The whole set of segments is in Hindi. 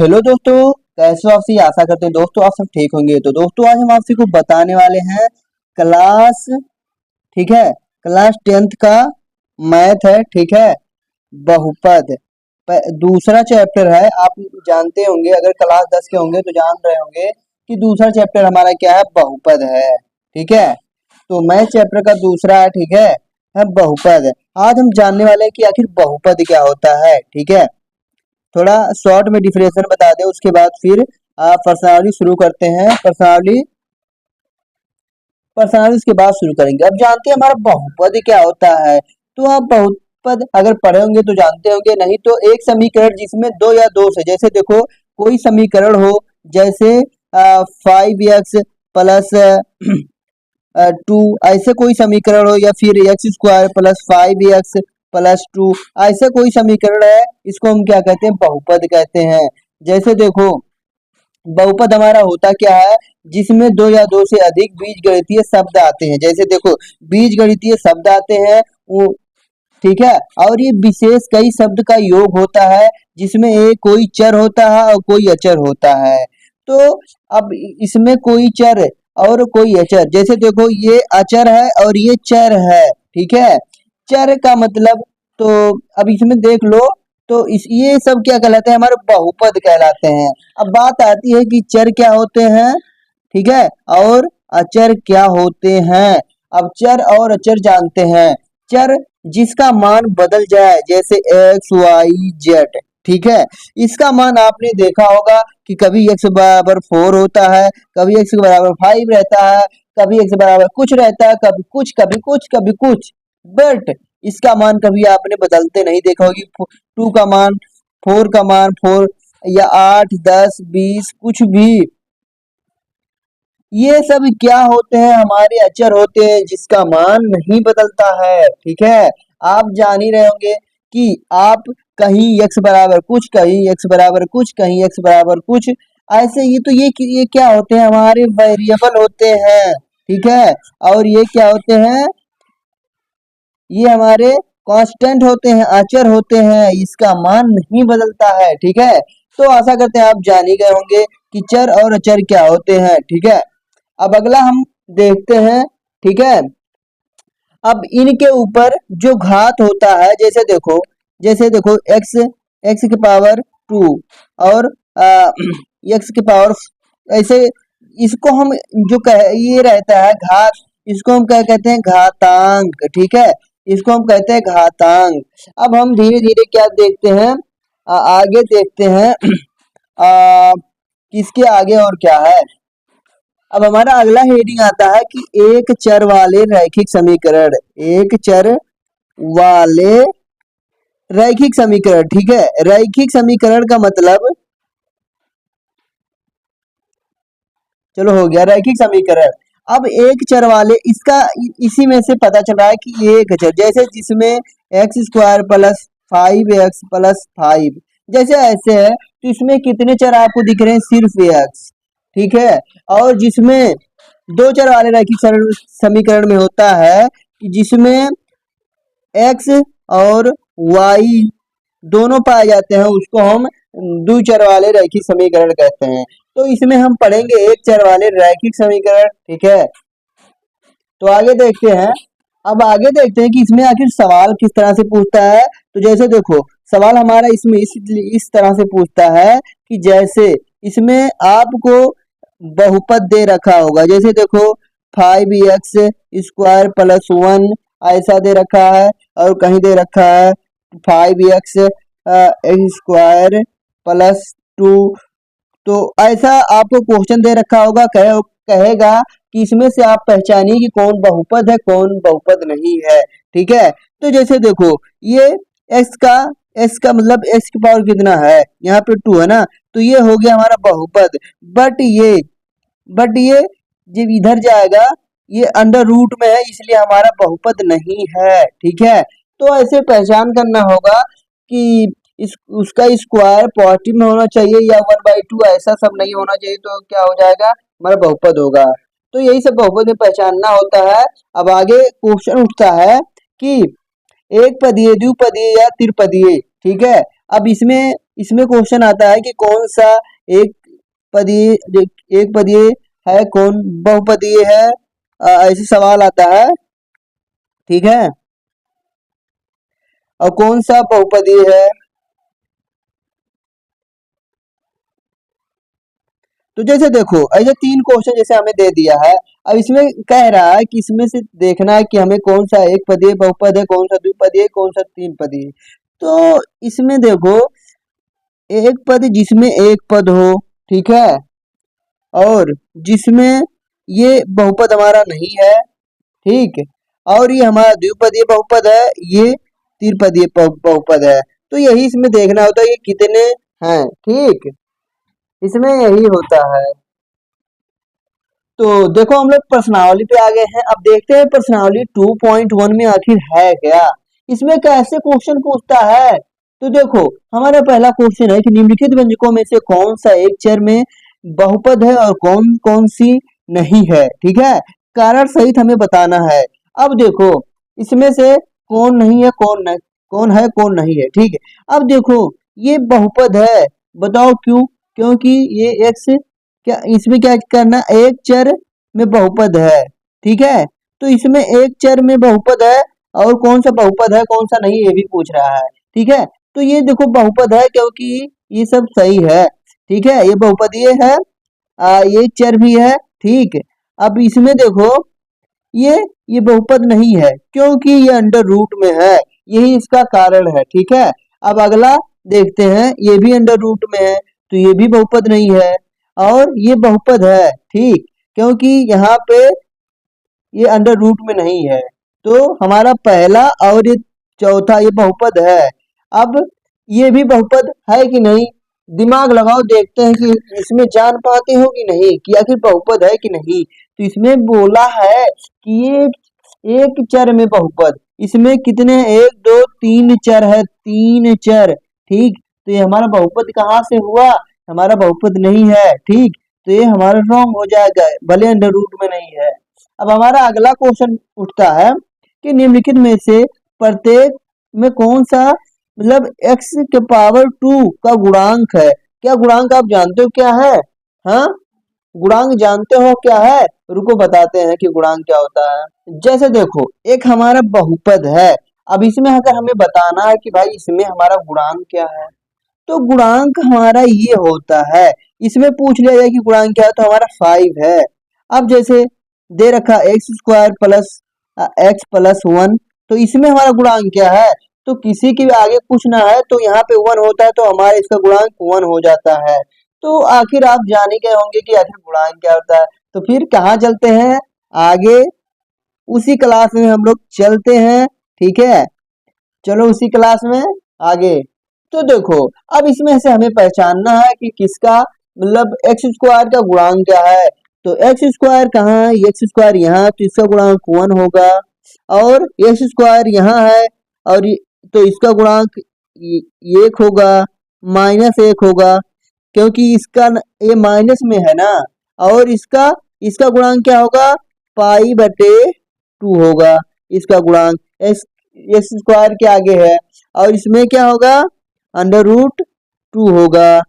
हेलो दोस्तों, कैसे हो आप सभी। आशा करते हैं दोस्तों आप सब ठीक होंगे। तो दोस्तों आज हम आपसे को बताने वाले हैं क्लास, ठीक है, क्लास 10th का मैथ है, ठीक है, बहुपद। दूसरा चैप्टर है। आप जानते होंगे, अगर क्लास 10 के होंगे तो जान रहे होंगे कि दूसरा चैप्टर हमारा क्या है, बहुपद है, ठीक है। तो मैथ चैप्टर का दूसरा है, ठीक है बहुपद। आज हम जानने वाले हैं कि आखिर बहुपद क्या होता है, ठीक है। थोड़ा शॉर्ट में डिफिनेशन बता दें, उसके बाद फिर प्रश्नावली शुरू करते हैं। प्रश्नावली प्रश्नावली उसके बाद शुरू करेंगे। अब जानते हैं हमारा बहुपद क्या होता है। तो आप बहुपद अगर पढ़े होंगे तो जानते होंगे, नहीं तो एक समीकरण जिसमें दो या दो से, जैसे देखो कोई समीकरण हो, जैसे 5x प्लस 2, ऐसे कोई समीकरण हो, या फिर x² प्लस 5x प्लस 2, ऐसे कोई समीकरण है, इसको हम क्या कहते हैं, बहुपद कहते हैं। जैसे देखो बहुपद हमारा होता क्या है, जिसमें दो या दो से अधिक बीजगणितीय शब्द आते हैं। जैसे देखो बीजगणितीय शब्द आते हैं वो, ठीक है, और ये विशेष कई शब्द का योग होता है, जिसमें एक कोई चर होता है और कोई अचर होता है। तो अब इसमें कोई चर और कोई अचर, जैसे देखो ये अचर है और ये चर है, ठीक है। चर का मतलब, तो अब इसमें देख लो, तो इस ये सब क्या कहलाते हैं, हमारे बहुपद कहलाते हैं। अब बात आती है कि चर क्या होते हैं, ठीक है, और अचर क्या होते हैं। अब चर और अचर जानते हैं। चर जिसका मान बदल जाए, जैसे x y z, ठीक है, इसका मान आपने देखा होगा कि कभी x बराबर 4 होता है, कभी x बराबर 5 रहता है, कभी x बराबर कुछ रहता है, कभी कुछ कभी कुछ कभी कुछ, बट इसका मान कभी आपने बदलते नहीं देखा होगी। 2 का मान, 4 का मान 4, या 8 10 20 कुछ भी, ये सब क्या होते हैं, हमारे अचर होते हैं जिसका मान नहीं बदलता है, ठीक है। आप जान ही रहे होंगे कि आप कहीं x बराबर कुछ, कहीं x बराबर कुछ, कहीं x बराबर कुछ, ऐसे ये तो ये क्या होते हैं, हमारे वेरिएबल होते हैं, ठीक है। और ये क्या होते हैं, ये हमारे कांस्टेंट होते हैं, अचर होते हैं, इसका मान नहीं बदलता है, ठीक है। तो आशा करते हैं आप जान ही गए होंगे कि चर और अचर क्या होते हैं, ठीक है। अब अगला हम देखते हैं, ठीक है। अब इनके ऊपर जो घात होता है, जैसे देखो एक्स की पावर 2 और एक्स की पावर, ऐसे इसको हम जो कह ये रहता है घात, इसको हम क्या कहते हैं, घातांक, ठीक है, इसको हम कहते हैं घातांक। अब हम धीरे धीरे क्या देखते हैं, आगे देखते हैं किसके आगे और क्या है। अब हमारा अगला हेडिंग आता है कि एक चर वाले रैखिक समीकरण, एक चर वाले रैखिक समीकरण, ठीक है। रैखिक समीकरण का मतलब, चलो हो गया रैखिक समीकरण। अब एक चर वाले, इसका इसी में से पता चल रहा है कि एक चर, जैसे जिसमें x² प्लस 5x प्लस 5, जैसे ऐसे है, तो इसमें कितने चर आपको दिख रहे हैं, सिर्फ x, ठीक है। और जिसमें दो चर वाले रैखिक समीकरण में होता है कि जिसमें x और y दोनों पाए जाते हैं, उसको हम द्विचर वाले रैखिक समीकरण कहते हैं। तो इसमें हम पढ़ेंगे एक चर वाले रैखिक समीकरण, ठीक है। तो आगे देखते हैं। अब आगे देखते हैं कि इसमें आखिर सवाल किस तरह से पूछता है। तो जैसे देखो सवाल हमारा इसमें इस तरह से पूछता है कि जैसे इसमें आपको बहुपद दे रखा होगा, जैसे देखो 5x² प्लस 1 ऐसा दे रखा है, और कहीं दे रखा है 5x² प्लस 2। तो ऐसा आपको क्वेश्चन दे रखा होगा, कहेगा कि इसमें से आप पहचानिए कि कौन बहुपद है कौन बहुपद नहीं है, ठीक है। तो जैसे देखो ये x का मतलब x की पावर कितना है, यहाँ पे 2 है ना, तो ये हो गया हमारा बहुपद। बट ये जब इधर जाएगा, ये अंडर रूट में है, इसलिए हमारा बहुपद नहीं है, ठीक है। तो ऐसे पहचान करना होगा कि इस उसका स्क्वायर पॉजिटिव में होना चाहिए या 1/2 ऐसा सब नहीं होना चाहिए, तो क्या हो जाएगा, हमारा बहुपद होगा। तो यही सब बहुपद में पहचानना होता है। अब आगे क्वेश्चन उठता है कि एक पदीय, द्विपदीय या त्रिपदीय, ठीक है। अब इसमें इसमें क्वेश्चन आता है कि कौन सा एक पदीय एक पदीय है, कौन बहुपदीय है, ऐसे सवाल आता है। ठीक है, और कौन सा बहुपदीय है। तो जैसे देखो ऐसे तीन क्वेश्चन जैसे हमें दे दिया है। अब इसमें कह रहा है कि इसमें से देखना है कि हमें कौन सा एक पदीय बहुपद है, कौन सा द्विपदीय है, कौन सा तीन पदीय है। तो इसमें देखो एक पद जिसमें एक पद हो, ठीक है, और जिसमें ये बहुपद हमारा नहीं है, ठीक, और ये हमारा द्विपदीय बहुपद है, ये त्रिपदीय बहुपद है। तो यही इसमें देखना होता है ये कितने हैं, ठीक, इसमें यही होता है। तो देखो हम लोग प्रश्नावली पे आ गए हैं। अब देखते हैं प्रश्नावली 2.1 में आखिर है क्या, इसमें कैसे क्वेश्चन पूछता है। तो देखो हमारा पहला क्वेश्चन है कि निम्नलिखित व्यंजकों में से कौन सा एक चर में बहुपद है और कौन कौन सी नहीं है। ठीक है, कारण सहित हमें बताना है। अब देखो इसमें से कौन नहीं है, कौन नहीं, कौन है कौन नहीं है। ठीक है, अब देखो ये बहुपद है, बताओ क्यों। क्योंकि ये एक्स, क्या इसमें क्या करना, एक चर में बहुपद है। ठीक है, तो इसमें एक चर में बहुपद है और कौन सा बहुपद है कौन सा नहीं ये भी पूछ रहा है। ठीक है, तो ये देखो बहुपद है क्योंकि ये सब सही है। ठीक है, ये बहुपदीय है, ये चर भी है। ठीक, अब इसमें देखो ये ये बहुपद नहीं है क्योंकि ये अंडर रूट में है, यही इसका कारण है। ठीक है, अब अगला देखते हैं, ये भी अंडर रूट में है तो ये भी बहुपद नहीं है, और ये बहुपद है, ठीक, क्योंकि यहाँ पे ये अंडर रूट में नहीं है। तो हमारा पहला और ये चौथा ये बहुपद है। अब ये भी बहुपद है कि नहीं, दिमाग लगाओ, देखते हैं कि इसमें जान पाते हो कि नहीं कि आखिर बहुपद है कि नहीं। तो इसमें बोला है कि ये एक चर में बहुपद, इसमें कितने, एक दो तीन चर है, तीन चर। ठीक, तो ये हमारा बहुपद कहाँ से हुआ, हमारा बहुपद नहीं है। ठीक, तो ये हमारा रॉन्ग हो जाएगा, भले अंडर रूट में नहीं है। अब हमारा अगला क्वेश्चन उठता है कि निम्नलिखित में से प्रत्येक में कौन सा मतलब x के पावर 2 का गुणांक है। क्या गुणांक आप जानते हो क्या है, हाँ, गुणांक जानते हो क्या है, रुको बताते हैं कि गुणांक क्या होता है। जैसे देखो एक हमारा बहुपद है, अब इसमें अगर हमें बताना है कि भाई इसमें हमारा गुणांक क्या है, तो गुणांक हमारा ये होता है, इसमें पूछ लिया जाए कि गुणांक क्या है तो हमारा 5 है। अब जैसे दे रखा x square plus x plus 1, तो इसमें हमारा गुणांक क्या है, तो किसी के भी आगे पूछना है तो यहाँ पे 1 होता है तो हमारा इसका गुणांक 1 हो जाता है। तो आखिर आप जान ही गए होंगे कि आखिर गुणांक क्या होता है। तो फिर कहाँ चलते हैं आगे, उसी क्लास में हम लोग चलते हैं। ठीक है, चलो उसी क्लास में आगे। तो देखो अब इसमें से हमें पहचानना है कि किसका मतलब एक्स स्क्वायर का गुणांक क्या है। तो एक्स स्क्वायर कहाँ है, एक्स स्क्वायर यहाँ, तो इसका गुणांक 1 होगा, और एक्स स्क्वायर यहाँ है और तो इसका गुणांक 1 होगा, -1 होगा, क्योंकि इसका ये माइनस में है ना, और इसका इसका गुणांक क्या होगा, पाई/2 होगा इसका गुणांक, एक्स एक्स स्क्वायर के आगे है, और इसमें क्या होगा, अंडर रूट 2 होगा।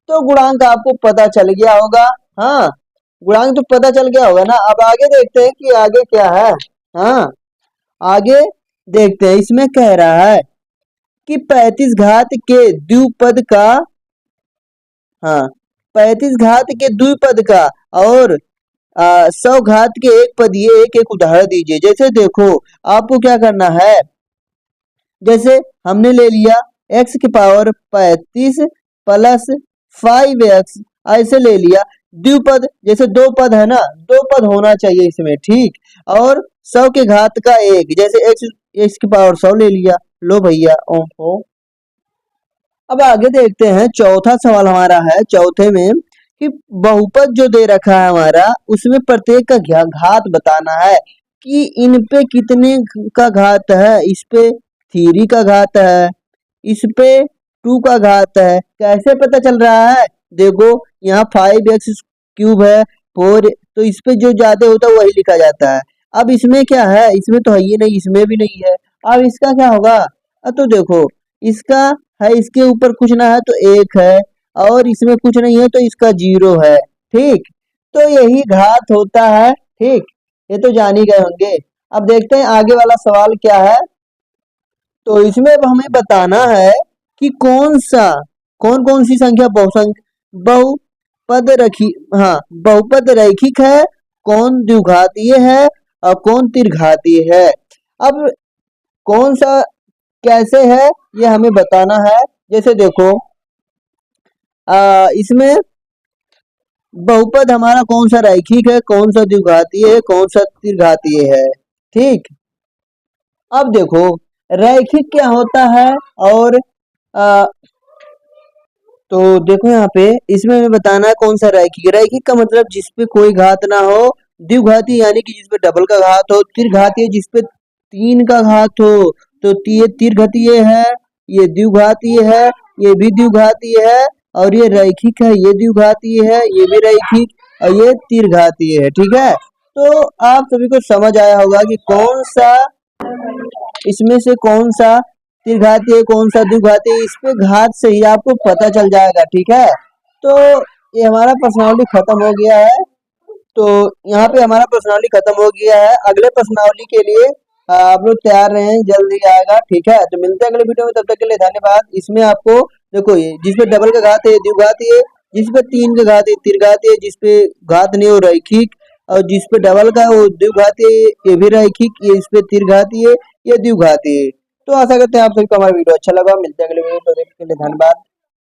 तो गुणांक आपको पता चल गया होगा, हाँ, गुणांक तो पता चल गया होगा ना। अब आगे देखते हैं कि आगे क्या है, हाँ, आगे देखते हैं। इसमें कह रहा है कि 35 घात के द्विपद का, हाँ, 35 घात के द्विपद का और 100 घात के एक पद, ये एक एक उदाहरण दीजिए। जैसे देखो आपको क्या करना है, जैसे हमने ले लिया x की पावर 35 प्लस 5x, ऐसे ले लिया। द्विपद जैसे दो पद है ना, दो पद होना चाहिए इसमें, ठीक, और 100 के घात का एक, जैसे x की पावर 100 ले लिया। लो भैया ओहो। अब आगे देखते हैं, चौथा सवाल हमारा है चौथे में कि बहुपद जो दे रखा है हमारा, उसमें प्रत्येक का घात बताना है कि इन पे कितने का घात है। इस पे 3 का घात है, इस पे 2 का घात है। कैसे पता चल रहा है, देखो यहाँ 5x³ है 4, तो इस पे जो ज्यादा होता है वही लिखा जाता है। अब इसमें क्या है, इसमें तो है ही नहीं, इसमें भी नहीं है। अब इसका क्या होगा, तो देखो इसका है, इसके ऊपर कुछ ना है तो एक है, और इसमें कुछ नहीं है तो इसका जीरो है। ठीक, तो यही घात होता है। ठीक, ये तो जान ही गए होंगे। अब देखते हैं आगे वाला सवाल क्या है। तो इसमें अब हमें बताना है कि कौन कौन सी संख्या बहुपद रखी, हाँ, बहुपद रैखिक है, कौन द्विघातीय है और कौन त्रिघातीय है। अब कौन सा कैसे है ये हमें बताना है। जैसे देखो, इसमें बहुपद हमारा कौन सा रैखिक है, कौन सा द्विघातीय है, कौन सा त्रिघातीय है। ठीक, अब देखो रैखिक क्या होता है, और आ, तो देखो यहाँ पे इसमें हमें बताना है कौन सा रैखिक। रैखिक का मतलब जिसपे कोई घात ना हो, द्विघाती यानी कि जिसपे डबल का घात हो, त्रिघातीय जिसपे तीन का घात हो। तो ये त्रिघातीय है, ये द्विघातीय है, ये भी द्विघातीय है, और ये रैखिक है, ये द्विघातीय है, ये भी रैखिक, और ये त्रिघातीय है। ठीक है, तो आप सभी को समझ आया होगा कि कौन सा इसमें से कौन सा त्रिघातीय है, कौन सा द्विघातीय, इस पे घात से ही आपको पता चल जाएगा। ठीक है, तो ये हमारा प्रश्नावली खत्म हो गया है। तो यहाँ पे हमारा प्रश्नावली खत्म हो गया है। अगले प्रश्नावली के लिए आप लोग तैयार रहें, जल्दी आएगा। ठीक है, तो मिलते हैं अगले वीडियो में, तब तक के लिए धन्यवाद। इसमें आपको देखो, ये जिसपे डबल का घात है द्विघातीय, जिसपे तीन का घात है त्रिघातीय, जिसपे घात नहीं हो रैखिक, और जिसपे डबल का है वो द्विघातीय, ये भी रैखिक, ये इसपे त्रिघातीय, ये द्विघातीय। तो आशा करते हैं आप सभी को हमारा वीडियो अच्छा लगा। मिलते हैं अगले वीडियो में, तब तक के लिए धन्यवाद।